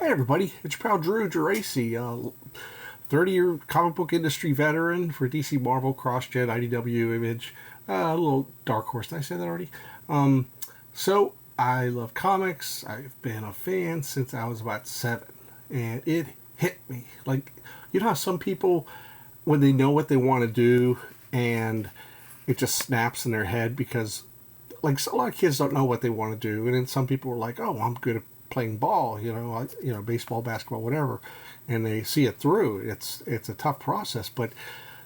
Hey everybody, it's your pal Drew Geraci, 30-year comic book industry veteran for DC, Marvel, CrossGen, IDW, Image, a little Dark Horse. Did I say that already? So I love comics. I've been a fan since I was about 7, and it hit me. Like, you know how some people, when they know what they want to do, and it just snaps in their head because, like, a lot of kids don't know what they want to do, and then some people are like, "Oh, I'm good at playing ball, baseball, basketball, whatever," and they see it through. It's a tough process, but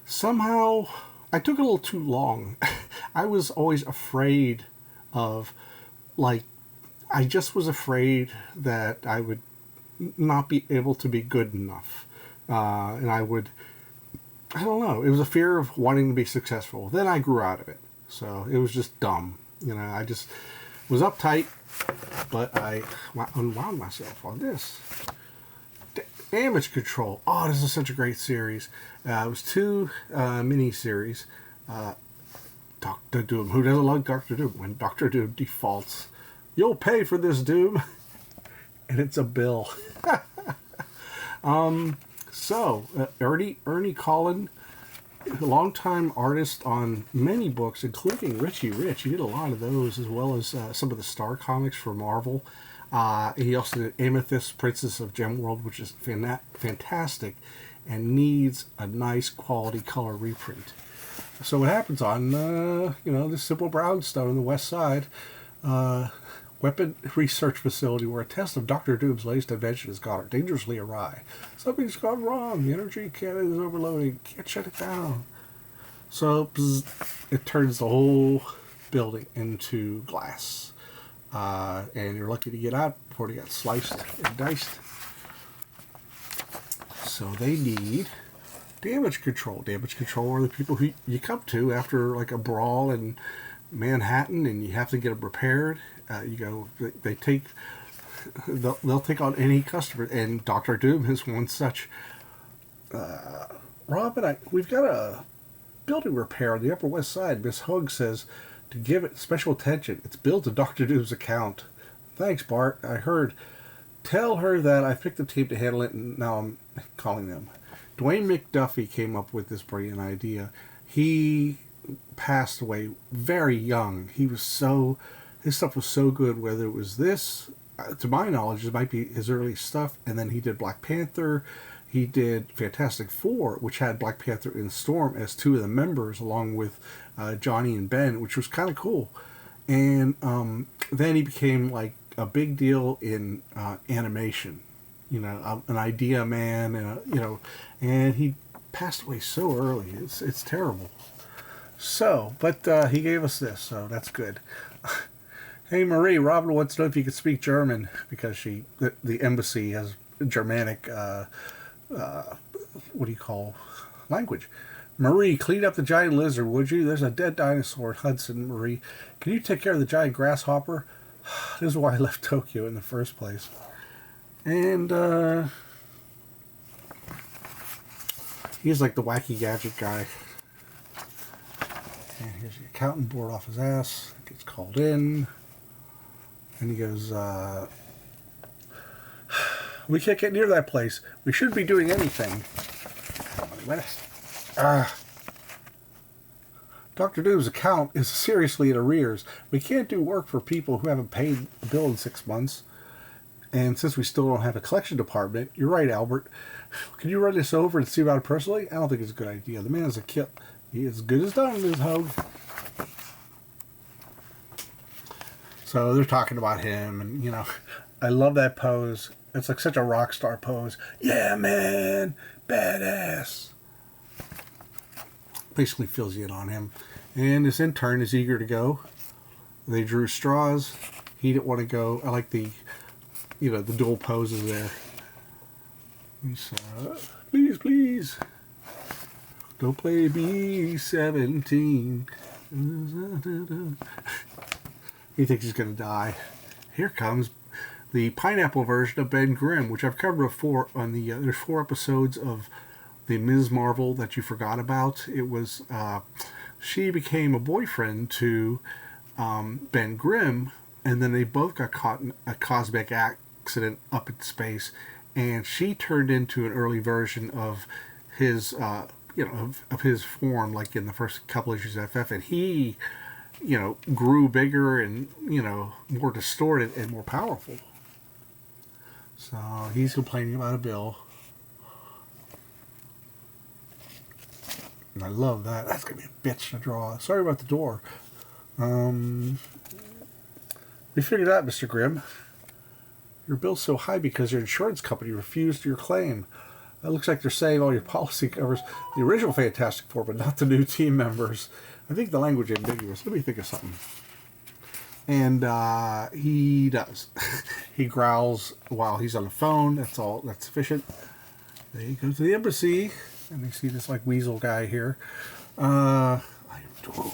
somehow I took a little too long. I was always afraid of, like, I just was afraid that I would not be able to be good enough, and I don't know. It was a fear of wanting to be successful. Then I grew out of it, so it was just dumb. I just was uptight, but I unwound myself on this. Damage Control. Oh, this is such a great series. It was 2 mini-series. Dr. Doom. Who doesn't like Dr. Doom? When Dr. Doom defaults, you'll pay for this, Doom. And it's a bill. Ernie Collin, a longtime artist on many books, including Richie Rich. He did a lot of those, as well as some of the Star comics for Marvel. He also did Amethyst, Princess of Gemworld, which is fantastic and needs a nice quality color reprint. So what happens on, this simple brownstone on the west side, weapon research facility where a test of Dr. Doom's latest invention has gone dangerously awry. Something's gone wrong. The energy cannon is overloading. Can't shut it down. So it turns the whole building into glass. And you're lucky to get out before you got sliced and diced. So they need damage control. Damage control are the people who you come to after like a brawl in Manhattan and you have to get them repaired. They'll take on any customer, and Dr. Doom is one such. Rob, we've got a building repair on the Upper West Side. Miss Hug says to give it special attention. It's billed to Dr. Doom's account. Thanks, Bart. I heard. Tell her that I picked the team to handle it, and now I'm calling them. Dwayne McDuffie came up with this brilliant idea. He passed away very young. His stuff was so good, whether it was this, to my knowledge, it might be his early stuff, and then he did Black Panther. He did Fantastic Four, which had Black Panther and Storm as 2 of the members, along with Johnny and Ben, which was kind of cool. And then he became like a big deal in animation, an idea man, and he passed away so early. It's terrible. So, but he gave us this, so that's good. Hey Marie, Robin wants to know if you can speak German because the embassy has Germanic, language. Marie, clean up the giant lizard, would you? There's a dead dinosaur in Hudson, Marie. Can you take care of the giant grasshopper? This is why I left Tokyo in the first place. And he's like the wacky gadget guy. And here's the accountant board off his ass. Gets called in. And he goes, we can't get near that place. We shouldn't be doing anything. Dr. Doom's account is seriously in arrears. We can't do work for people who haven't paid a bill in 6 months. And since we still don't have a collection department, you're right, Albert. Can you run this over and see about it personally? I don't think it's a good idea. The man is a kill. He is as good as done, Ms. Hogue. So they're talking about him, and, I love that pose. It's like such a rock star pose. Yeah, man. Badass. Basically fills you in on him. And this intern is eager to go. They drew straws. He didn't want to go. I like the dual poses there. So, please. Don't play B-17. He thinks he's going to die. Here comes the pineapple version of Ben Grimm, which I've covered before on the... there's 4 episodes of the Ms. Marvel that you forgot about. It was... she became a boyfriend to Ben Grimm, and then they both got caught in a cosmic accident up in space, and she turned into an early version of his, of his form, like in the first couple issues of FF, and he, grew bigger and, more distorted and more powerful. So he's complaining about a bill. And I love that. That's going to be a bitch to draw. Sorry about the door. We figured out, Mr. Grimm. Your bill's so high because your insurance company refused your claim. It looks like they're saying all your policy covers the original Fantastic Four, but not the new team members. I think the language is ambiguous. Let me think of something. And he does. He growls while he's on the phone. That's all. That's sufficient. They go to the embassy, and they see this like weasel guy here. I am Doom.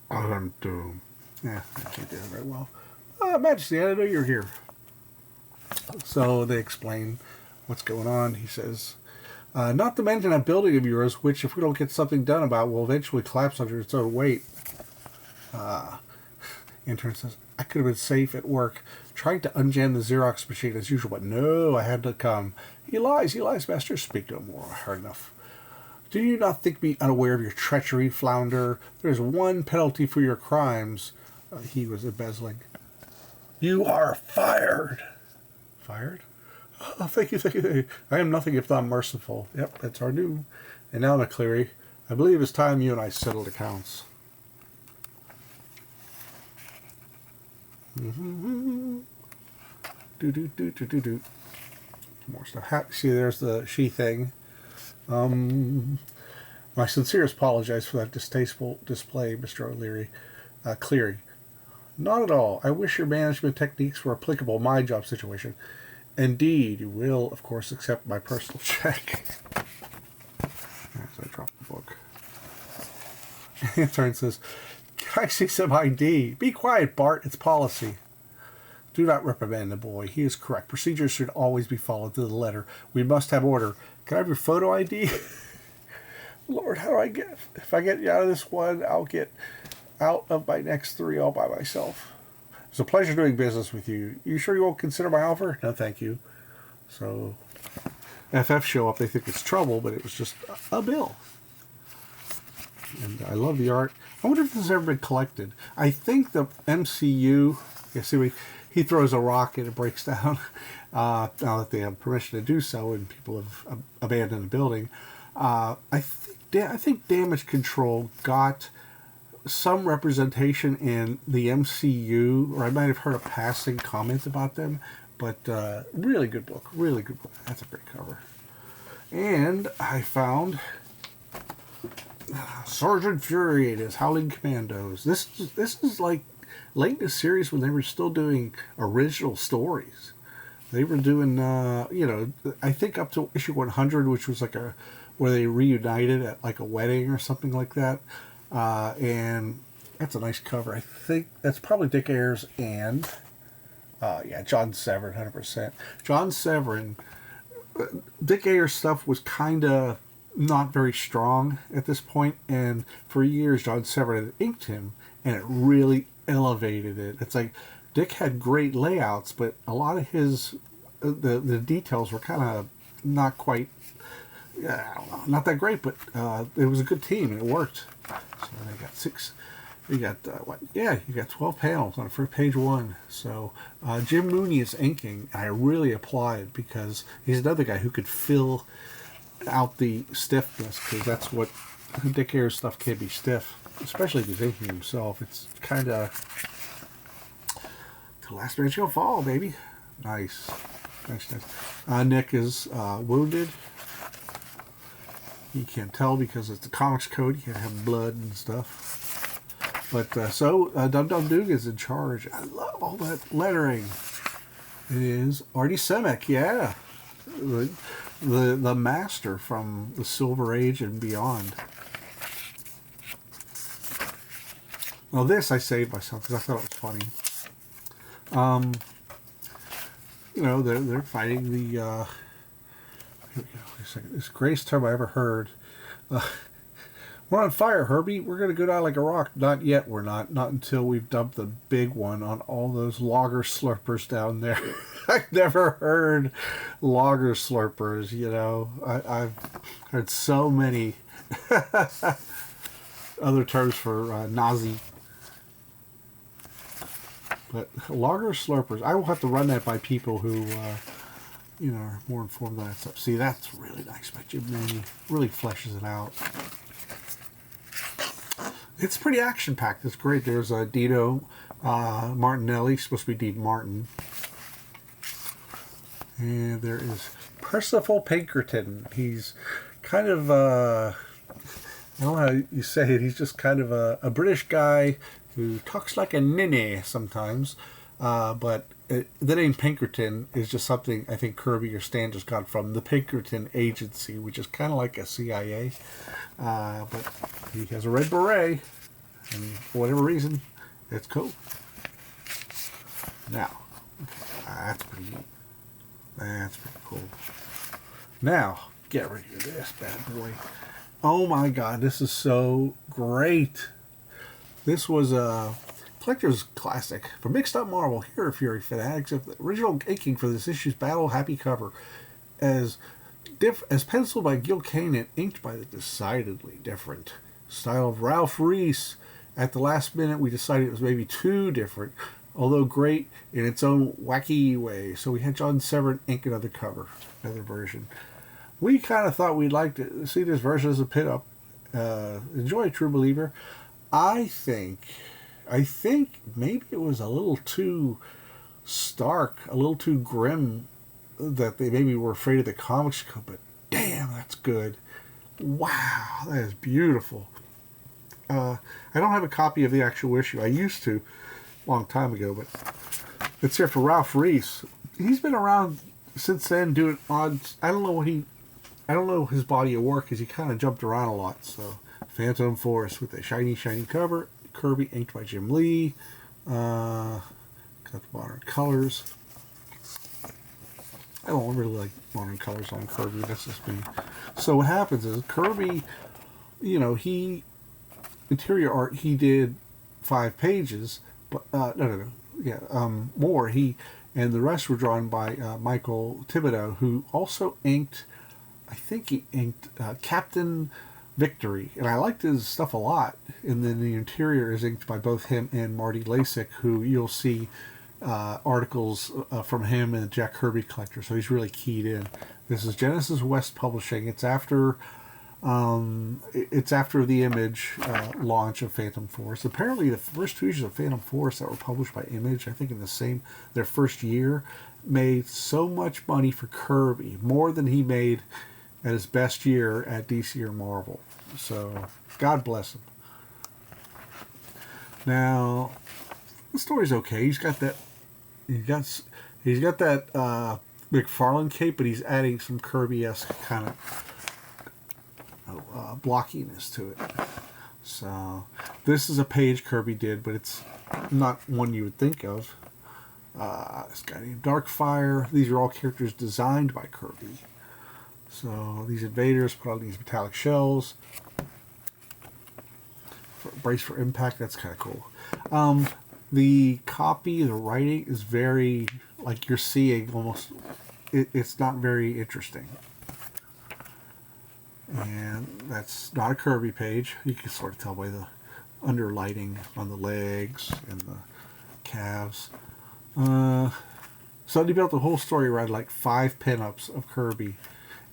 I am Doom. Yeah, I can't do that very well. Majesty, I didn't know you were here. So they explain what's going on. He says, not to mention that building of yours, which if we don't get something done about, will eventually collapse under its own weight. Intern says, I could have been safe at work, trying to unjam the Xerox machine as usual, but no, I had to come. He lies, master. Speak no more. Hard enough. Do you not think me unaware of your treachery, Flounder? There's one penalty for your crimes. He was embezzling. You are fired. Fired? Oh, thank you. I am nothing if not merciful. Yep, that's our new. And now, McCleary, I believe it's time you and I settled accounts. Do. More stuff. See, there's the she thing. My sincerest apologize for that distasteful display, Mr. O'Leary. Cleary. Not at all. I wish your management techniques were applicable in my job situation. Indeed, you will, of course, accept my personal check. As I drop the book. Intern says, can I see some ID? Be quiet, Bart. It's policy. Do not reprimand the boy. He is correct. Procedures should always be followed to the letter. We must have order. Can I have your photo ID? Lord, how do I get... If I get you out of this one, I'll get out of my next three all by myself. It's a pleasure doing business with you. You sure you won't consider my offer? No, thank you. So, FF show up. They think it's trouble, but it was just a bill. And I love the art. I wonder if this has ever been collected. I think the MCU... Yeah, see, he throws a rock and it breaks down. Now that they have permission to do so and people have abandoned the building. I think Damage Control got some representation in the MCU, or I might have heard a passing comment about them, but really good book. Really good book. That's a great cover. And I found Sergeant Fury and his Howling Commandos. This is like late in the series when they were still doing original stories. They were doing, I think up to issue 100, which was like where they reunited at like a wedding or something like that. And that's a nice cover. I think that's probably Dick Ayers and, John Severin, 100%. John Severin, Dick Ayers' stuff was kind of not very strong at this point, and for years John Severin had inked him, and it really elevated it. It's like Dick had great layouts, but a lot of his the details were kind of not quite, I don't know, not that great, but it was a good team and it worked. So they got six. You got you got 12 panels on for page one. So Jim Mooney is inking, and I really applaud because he's another guy who could fill out the stiffness, because that's what Dick Ayers stuff can be stiff, especially if he's inking himself. It's kind of the last man shall fall, baby. Nice. Nick is wounded. You can't tell because it's the comics code. You can't have blood and stuff. But Dum Dum Dugan's in charge. I love all that lettering. It is Artie Simek, yeah. The master from the Silver Age and beyond. Well, this I saved myself because I thought it was funny. They're fighting the. Here we go. Wait a second. It's the greatest term I ever heard. One We're on fire, Herbie. We're going to go down like a rock. Not yet, we're not. Not until we've dumped the big one on all those lager slurpers down there. I've never heard lager slurpers, you know. I've heard so many other terms for Nazi. But lager slurpers, I will have to run that by people who, you know, are more informed on that stuff. See, that's really nice by Jim Manny. Really fleshes it out. It's pretty action-packed. It's great. There's Dino Martinelli, supposed to be Dean Martin. And there is Percival Pinkerton. He's kind of, I don't know how you say it, he's just kind of a British guy who talks like a ninny sometimes. But the name Pinkerton is just something I think Kirby or Stan just got from the Pinkerton Agency, which is kind of like a CIA. But he has a red beret, and for whatever reason, it's cool. Now, that's pretty neat. That's pretty cool. Now, get ready for this bad boy. Oh my god, this is so great. This was a collector's classic. For Mixed Up Marvel, Hero Fury fanatics of the original inking for this issue's Battle Happy cover. As penciled by Gil Kane and inked by the decidedly different style of Ralph Reese. At the last minute, we decided it was maybe too different, although great in its own wacky way. So we had John Severin ink another cover, another version. We kind of thought we'd like to see this version as a pin-up. Enjoy True Believer. I think maybe it was a little too stark, a little too grim, that they maybe were afraid of the comics code, but damn, that's good. Wow, that is beautiful. I don't have a copy of the actual issue. I used to a long time ago, but it's here for Ralph Reese. He's been around since then doing odds. I don't know his body of work, because he kind of jumped around a lot. So Phantom Force with a shiny cover. Kirby inked by Jim Lee. Got the modern colors. I don't really like modern colors on Kirby. That's just me. So what happens is Kirby, you know, interior art, he did 5 pages, but more. And the rest were drawn by Michael Thibodeau, who also inked, I think he inked Captain Victory, and I liked his stuff a lot. And then the interior is inked by both him and Marty Lasik, who you'll see articles from him and Jack Kirby Collector, so he's really keyed in. This is Genesis West Publishing. It's after the Image launch of Phantom Force. Apparently the first 2 issues of Phantom Force that were published by Image, I think in their first year, made so much money for Kirby, more than he made at his best year at DC or Marvel. So God bless him. Now the story's okay. He's got that McFarlane cape, but he's adding some Kirby-esque kind of blockiness to it. So this is a page Kirby did, but it's not one you would think of. This guy named Darkfire. These are all characters designed by Kirby. So these invaders put on these metallic shells. Brace for impact. That's kind of cool. The copy, the writing is very, like you're seeing almost, it's not very interesting. And that's not a Kirby page. You can sort of tell by the underlighting on the legs and the calves. So he built the whole story around like 5 pinups of Kirby.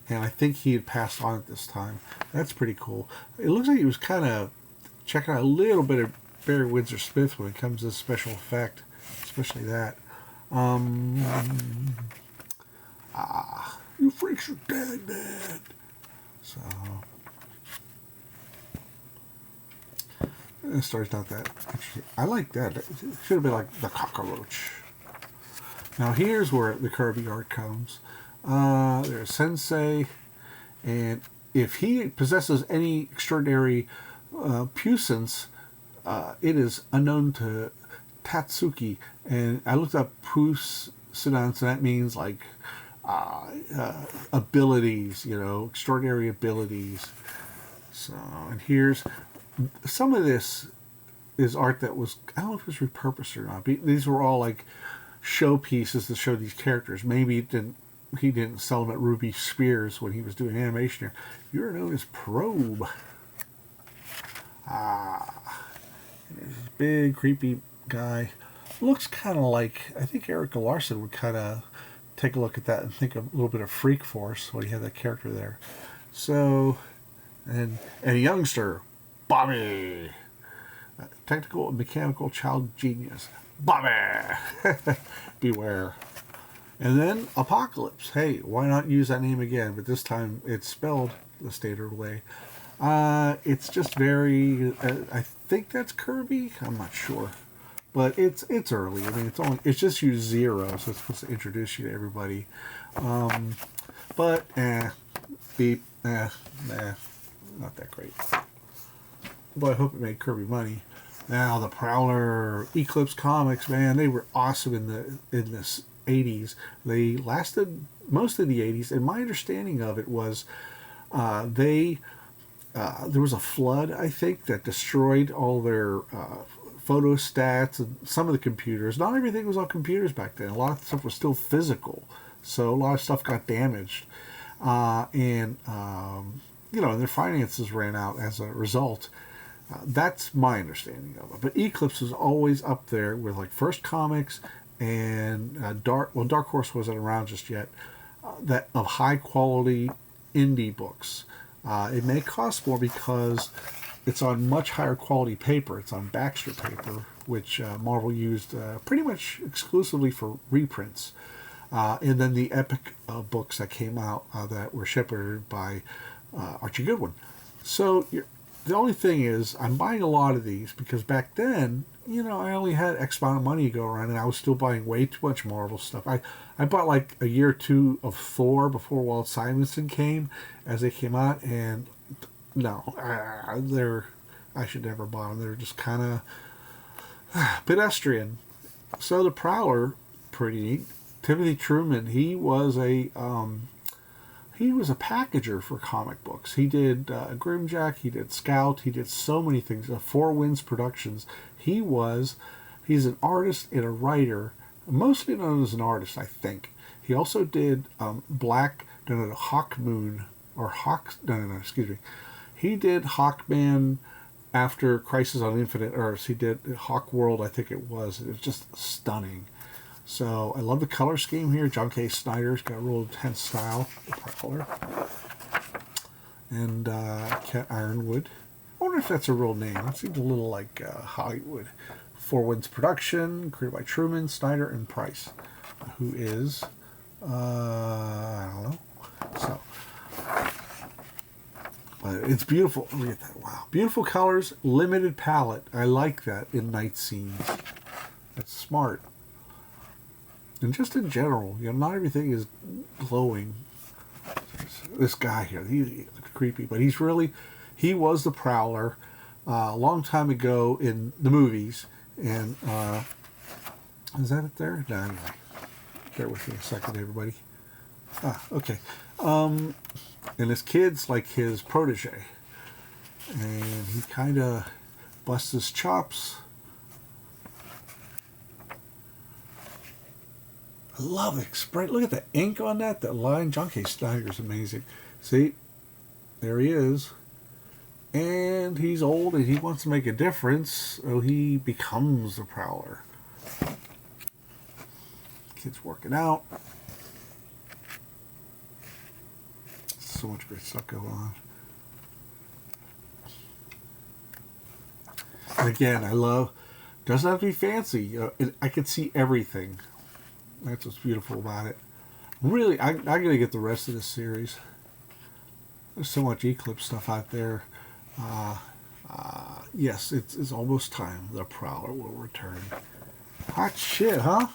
And I think he had passed on at this time. That's pretty cool. It looks like he was kind of checking out a little bit of Barry Windsor Smith when it comes to special effect. Especially that. You freaks are dead, man. So the story's not that interesting. I like that. It should have been like the cockroach. Now here's where the Kirby art comes. There's Sensei, and if he possesses any extraordinary puissance, it is unknown to Tatsuki. And I looked up puissance, and that means like abilities, you know, extraordinary abilities. So, and here's some of this is art that was, I don't know if it was repurposed or not. These were all like showpieces to show these characters. Maybe he didn't sell them at Ruby Spears when he was doing animation here. You're known as Probe. This big creepy guy. Looks kind of like, I think Eric Larson would kind of take a look at that and think a little bit of Freak Force when he had that character there. So, and a youngster, Bobby. Technical and mechanical child genius, Bobby. Beware. And then Apocalypse. Hey, why not use that name again? But this time it's spelled the standard way. It's just very. I think that's Kirby. I'm not sure, but it's early. I mean, it's just used 0, so it's supposed to introduce you to everybody. But beep, not that great. But I hope it made Kirby money. Now the Prowler, Eclipse Comics, man, they were awesome in the 80s. They lasted most of the 80s, and my understanding of it was there was a flood, I think, that destroyed all their photo stats and some of the computers. Not everything was on computers back then. A lot of stuff was still physical, so a lot of stuff got damaged, and their finances ran out as a result. That's my understanding of it. But Eclipse was always up there with like First Comics and Dark Horse wasn't around just yet. That of high quality indie books. It may cost more because it's on much higher quality paper. It's on Baxter paper, which Marvel used pretty much exclusively for reprints. And then the Epic books that came out that were shepherded by Archie Goodwin. So the only thing is, I'm buying a lot of these because back then, I only had X amount of money to go around, and I was still buying way too much Marvel stuff. I bought like a year or two of Thor before Walt Simonson came, as they came out, and no, I should never buy them. They're just kind of pedestrian. So the Prowler, pretty neat. Timothy Truman, he was a packager for comic books. He did Grimjack, he did Scout, he did so many things. Four Winds Productions. He's an artist and a writer, mostly known as an artist, I think. He also did Hawk Moon, or Hawk, excuse me. He did Hawkman after Crisis on Infinite Earths. He did Hawk World, I think it was. It was just stunning. So I love the color scheme here. John K. Snyder's got a real intense style. The Prowler. And Cat Ironwood. I wonder if that's a real name. It seems a little like Hollywood. Four Winds Production, created by Truman, Snyder, and Price. Who is, I don't know. So, but it's beautiful. Look at that. Wow. Beautiful colors, limited palette. I like that in night scenes. That's smart. And just in general, not everything is glowing. This guy here, he looks creepy, but he was the Prowler a long time ago in the movies. And is that it there? No, anyway. Bear with me a second, everybody. Okay. And his kid's like his protege. And he kind of busts his chops. I love it. Sprite. Look at the ink on that. That line. John K. Snyder's amazing. See? There he is. And he's old and he wants to make a difference. So he becomes the Prowler. Kid's working out. So much great stuff going on. And again, I love, doesn't have to be fancy. I can see everything. That's what's beautiful about it. Really, I gotta get the rest of this series. There's so much Eclipse stuff out there. Yes, it's almost time. The Prowler will return. Hot shit, huh?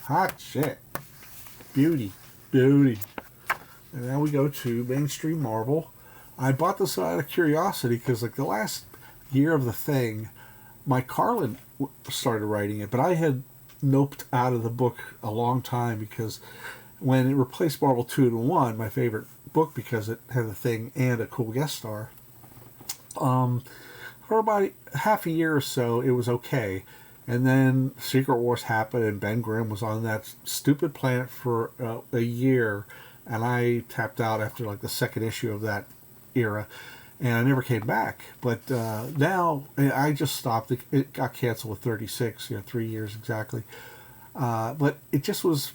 Hot shit. Beauty. And now we go to mainstream Marvel. I bought this out of curiosity because, like, the last year of the thing, Mike Carlin started writing it, but I had noped out of the book a long time because when it replaced Marvel 2-in-1, my favorite book because it had a thing and a cool guest star, For about half a year or so, it was okay. And then Secret Wars happened, and Ben Grimm was on that stupid planet for a year, and I tapped out after like the second issue of that era, and I never came back. But now I just stopped. It got canceled with 36, 3 years exactly. But it just wasn't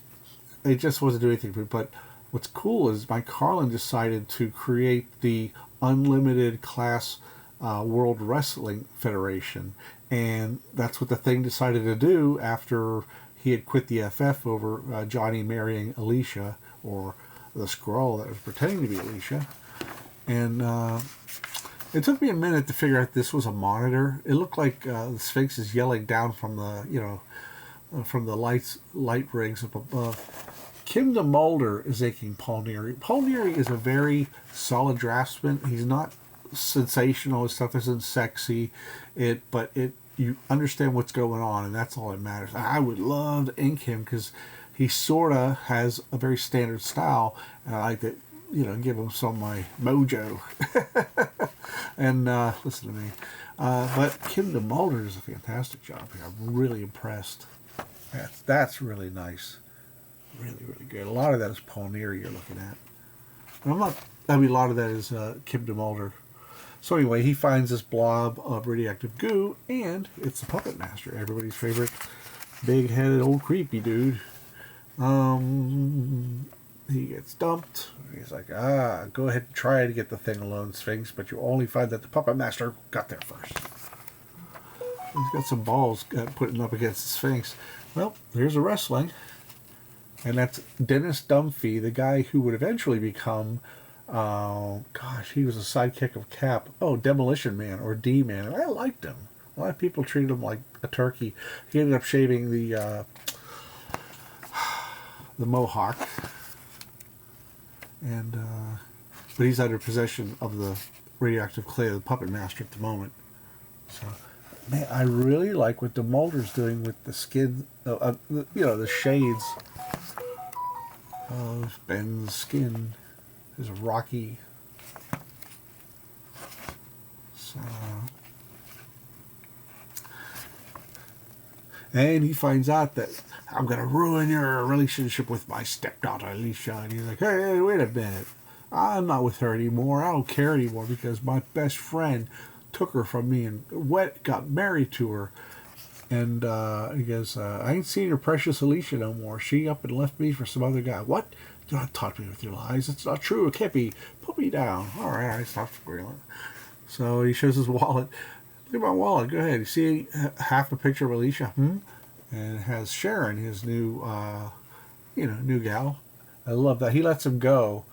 doing anything for me. But what's cool is Mike Carlin decided to create the Unlimited Class World Wrestling Federation, and that's what the Thing decided to do after he had quit the FF over Johnny marrying Alicia, or the Skrull that was pretending to be Alicia. And it took me a minute to figure out this was a monitor. It looked like the Sphinx is yelling down from the from the light rigs up above. Kim DeMulder is inking Paul Neary. Paul Neary is a very solid draftsman. He's not sensational. His stuff isn't sexy, but you understand what's going on, and that's all that matters. I would love to ink him because he sort of has a very standard style, and I like to give him some of my mojo. And listen to me. But Kim DeMulder does a fantastic job here. I'm really impressed. That's really nice. Really, really good. A lot of that is Paul Neary you're looking at. And a lot of that is Kim DeMulder. So anyway, he finds this blob of radioactive goo, and it's the Puppet Master, everybody's favorite big-headed old creepy dude. He gets dumped. He's like, go ahead and try to get the thing alone, Sphinx, but you only find that the Puppet Master got there first. He's got some balls putting up against the Sphinx. Well, here's a wrestling. And that's Dennis Dunphy, the guy who would eventually become, he was a sidekick of Cap. Demolition Man, or D-Man. And I liked him. A lot of people treated him like a turkey. He ended up shaving the mohawk. And but he's under possession of the radioactive clay of the Puppet Master at the moment. So, man, I really like what DeMulder's doing with the skin, the shades of Ben's skin. Is rocky. So, and he finds out that I'm going to ruin your relationship with my stepdaughter, Alicia. And he's like, hey, wait a minute. I'm not with her anymore. I don't care anymore because my best friend took her from me and got married to her. And he goes, I ain't seen your precious Alicia no more. She up and left me for some other guy. What? Do not taunt me with your lies. It's not true. It can't be. Put me down. All right, stop squealing. So he shows his wallet. Look at my wallet. Go ahead. You see half a picture of Alicia? And it has Sharon, his new, new gal. I love that. He lets him go.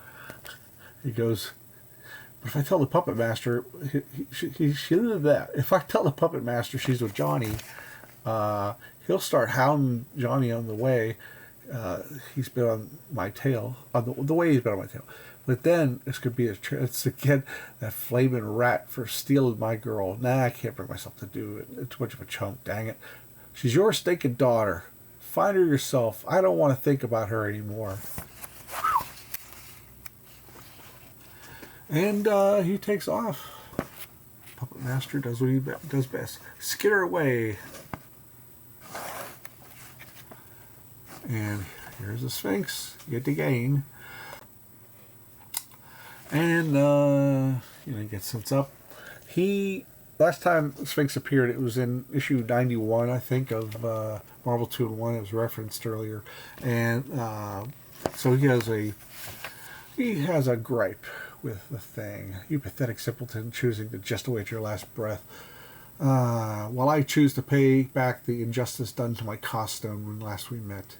He goes, but if I tell the Puppet Master, if I tell the Puppet Master she's with Johnny, he'll start hounding Johnny on the way. He's been on my tail, on the way he's been on my tail. But then it's going to be it's again that flaming rat for stealing my girl. Nah, I can't bring myself to do it. It's too much of a chunk, dang it. She's your stinking daughter. Find her yourself. I don't want to think about her anymore. And he takes off. Puppet Master does what he does best. Skitter away. And here's the Sphinx, yet again. And, he gets sets up. Last time Sphinx appeared, it was in issue 91, I think, of Marvel 2-in-1. It was referenced earlier. And so he has a gripe with the Thing. You pathetic simpleton, choosing to just await your last breath. While I choose to pay back the injustice done to my costume when last we met.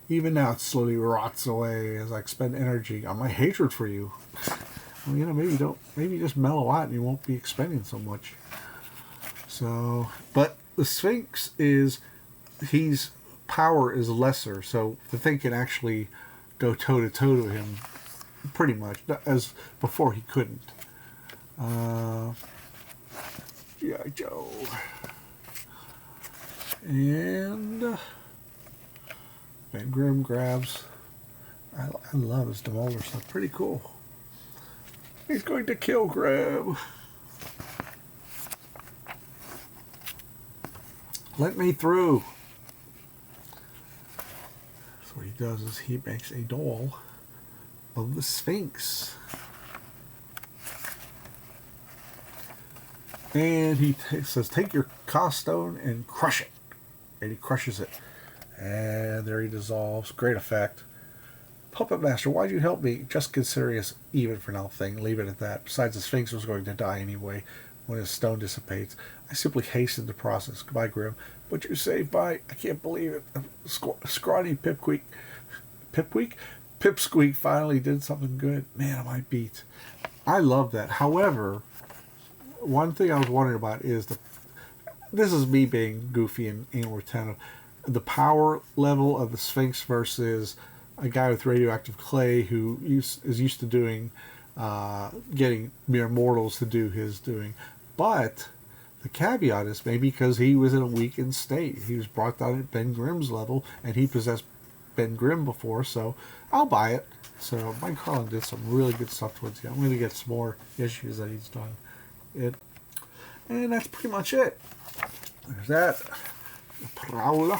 Even now it slowly rots away as I expend energy on my hatred for you. Well, maybe just mellow out and you won't be expending so much. So, but the Sphinx his power is lesser, so the Thing can actually go toe-to-toe to him pretty much, as before he couldn't. G.I. Joe. And Ben Grimm grabs. I love his DeMulder stuff. Pretty cool. He's going to kill Grimm. Let me through. So what he does is he makes a doll of the Sphinx. And he says, take your cast stone and crush it. And he crushes it. And there he dissolves. Great effect. Puppet Master, why'd you help me? Just considering us even for now thing. Leave it at that. Besides, the Sphinx was going to die anyway when his stone dissipates. I simply hastened the process. Goodbye, Grim. But you're saved by, I can't believe it, scrawny Pipsqueak. Pipsqueak finally did something good. Man, am I beat. I love that. However, one thing I was wondering about is this is me being goofy and anal retentive. The power level of the Sphinx versus a guy with radioactive clay who is used to doing, getting mere mortals to do his doing. But the caveat is maybe because he was in a weakened state. He was brought down at Ben Grimm's level, and he possessed Ben Grimm before, so I'll buy it. So Mike Carlin did some really good stuff towards the end. I'm going to get some more issues that he's done. And that's pretty much it. There's that. The Prowler.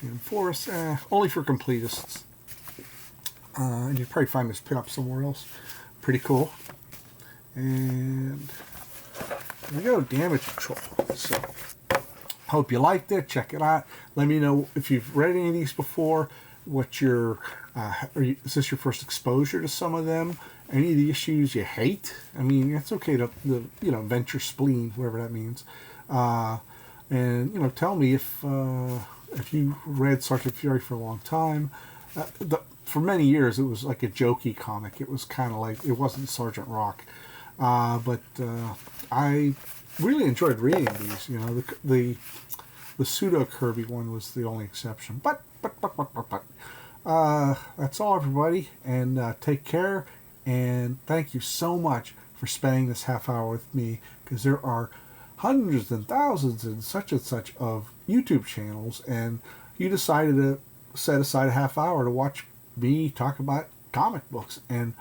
Enforce, only for completists. And you'd probably find this pin up somewhere else. Pretty cool. And there we go, Damage Control. So, hope you liked it. Check it out. Let me know if you've read any of these before. What your is this your first exposure to some of them? Any of the issues you hate? I mean, it's okay to vent your spleen, whatever that means. And tell me if you read Sergeant Fury for a long time. For many years, it was like a jokey comic. It was kind of like, it wasn't Sergeant Rock. But I really enjoyed reading these. The pseudo Kirby one was the only exception. But that's all, everybody. And take care. And thank you so much for spending this half hour with me, because there are hundreds and thousands and such of YouTube channels, and you decided to set aside a half hour to watch me talk about comic books, and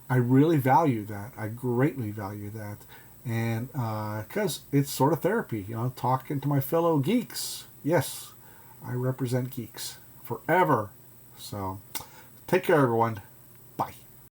I really value that. I greatly value that, and because it's sort of therapy, talking to my fellow geeks. Yes, I represent geeks forever. So take care, everyone.